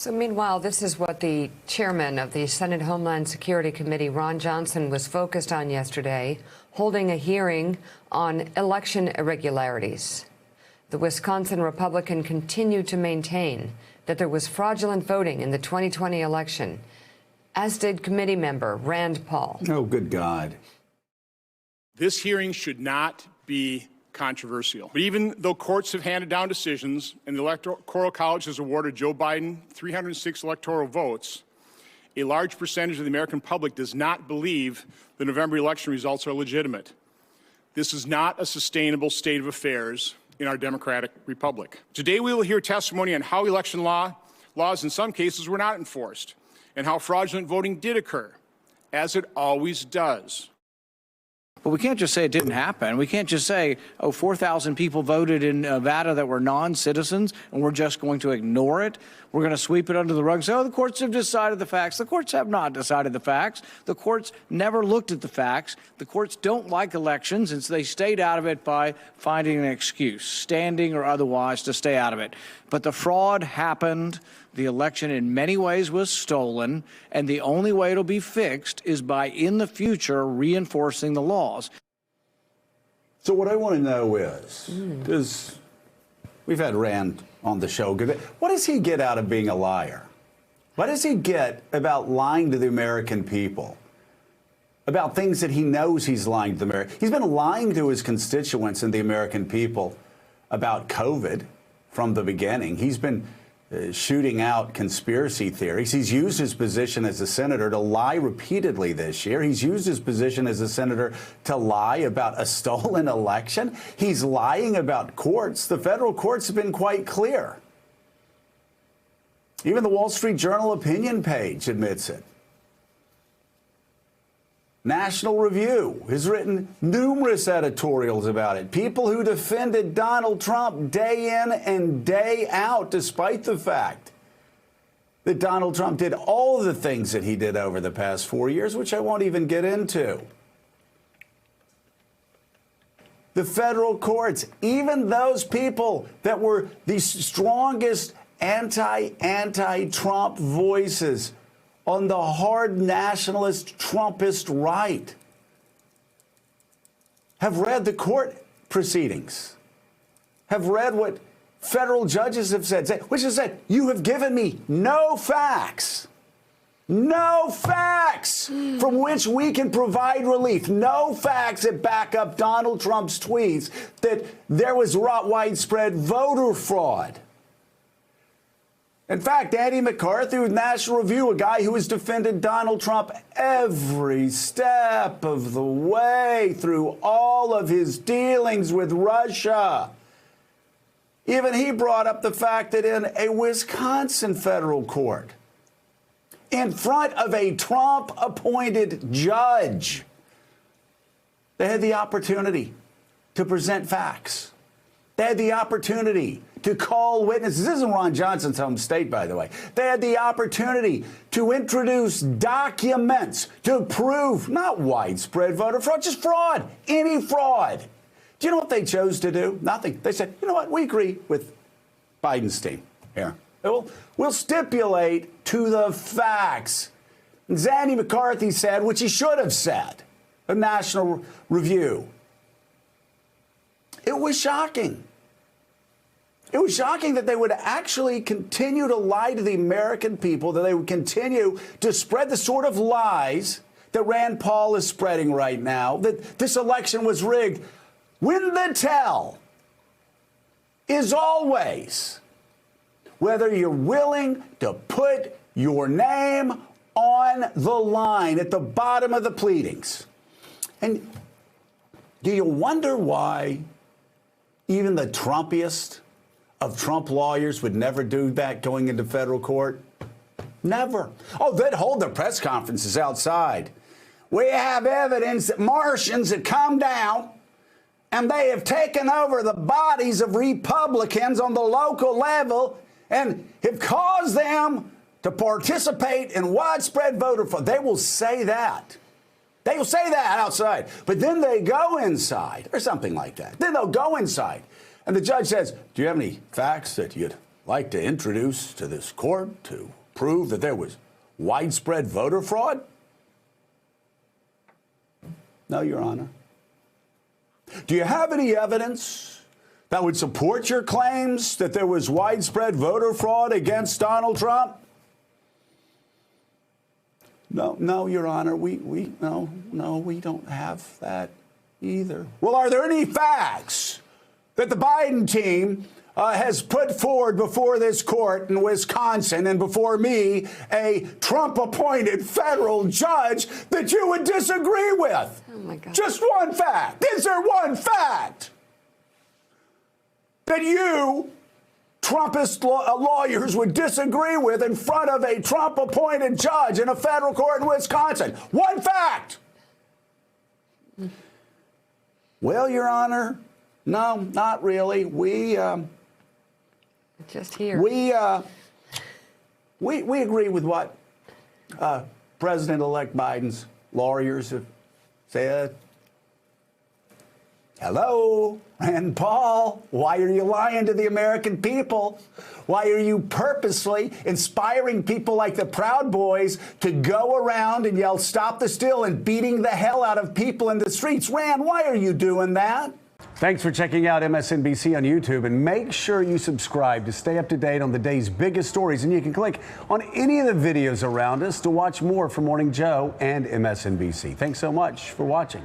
So meanwhile, this is what the chairman of the Senate Homeland Security Committee, Ron Johnson, was focused on yesterday, holding a hearing on election irregularities. The Wisconsin Republican continued to maintain that there was fraudulent voting in the 2020 election, as did committee member Rand Paul. Oh, good God. This hearing should not be controversial. But even though courts have handed down decisions and the Electoral College has awarded Joe Biden 306 electoral votes, a large percentage of the American public does not believe the November election results are legitimate. This is not a sustainable state of affairs in our democratic republic. Today we will hear testimony on how election laws in some cases were not enforced and how fraudulent voting did occur, as it always does. But we can't just say it didn't happen. We can't just say, oh, 4,000 people voted in Nevada that were non-citizens, and we're just going to ignore it. We're going to sweep it under the rug and say, oh, the courts have decided the facts. The courts have not decided the facts. The courts never looked at the facts. The courts don't like elections, and so they stayed out of it by finding an excuse, standing or otherwise, to stay out of it. But the fraud happened. The election in many ways was stolen, and the only way it'll be fixed is by, in the future, reinforcing the laws. So what I want to know is, because we've had Rand on the show, what does he get out of being a liar? What does he get about lying to the American people? About things that he knows he's lying to the American. He's been lying to his constituents and the American people about COVID from the beginning. He's been shooting out conspiracy theories. He's used his position as a senator to lie repeatedly this year. He's used his position as a senator to lie about a stolen election. He's lying about courts. The federal courts have been quite clear. Even the Wall Street Journal opinion page admits it. National Review has written numerous editorials about it. People who defended Donald Trump day in and day out, despite the fact that Donald Trump did all of the things that he did over the past 4 years, which I won't even get into. The federal courts, even those people that were the strongest anti-Trump voices on the hard nationalist Trumpist right, have read the court proceedings, have read what federal judges have said, which is that you have given me no facts from which we can provide relief, no facts that back up Donald Trump's tweets that there was widespread voter fraud. In fact, Andy McCarthy with National Review, a guy who has defended Donald Trump every step of the way through all of his dealings with Russia. Even he brought up the fact that in a Wisconsin federal court, in front of a Trump-appointed judge, they had the opportunity to present facts. They had the opportunity to call witnesses. This isn't Ron Johnson's home state, by the way. They had the opportunity to introduce documents to prove not widespread voter fraud, just fraud, any fraud. Do you know what they chose to do? Nothing. They said, you know what, we agree with Biden's team here. We'll stipulate to the facts. As Andy McCarthy said, which he should have said, a National Review. It was shocking. It was shocking that they would actually continue to lie to the American people, that they would continue to spread the sort of lies that Rand Paul is spreading right now, that this election was rigged, when the tell is always whether you're willing to put your name on the line at the bottom of the pleadings. And do you wonder why even the Trumpiest of Trump lawyers would never do that going into federal court? Never. Oh, they'd hold their press conferences outside. We have evidence that Martians have come down and they have taken over the bodies of Republicans on the local level and have caused them to participate in widespread voter fraud. They will say that. They will say that outside. But then they go inside or something like that. Then they'll go inside. And the judge says, do you have any facts that you'd like to introduce to this court to prove that there was widespread voter fraud? No, Your Honor. Do you have any evidence that would support your claims that there was widespread voter fraud against Donald Trump? No, Your Honor. We don't have that either. Well, are there any facts that the Biden team has put forward before this court in Wisconsin and before me, a Trump-appointed federal judge, that you would disagree with? Oh, my God. Just one fact. Is there one fact that you, Trumpist lawyers, would disagree with in front of a Trump-appointed judge in a federal court in Wisconsin? One fact. Well, Your Honor, no, not really. Just here. We agree with what President-elect Biden's lawyers have said. Hello, Rand Paul, why are you lying to the American people? Why are you purposely inspiring people like the Proud Boys to go around and yell, "Stop the steal," and beating the hell out of people in the streets? Rand, why are you doing that? Thanks for checking out MSNBC on YouTube, and make sure you subscribe to stay up to date on the day's biggest stories. And you can click on any of the videos around us to watch more from Morning Joe and MSNBC. Thanks so much for watching.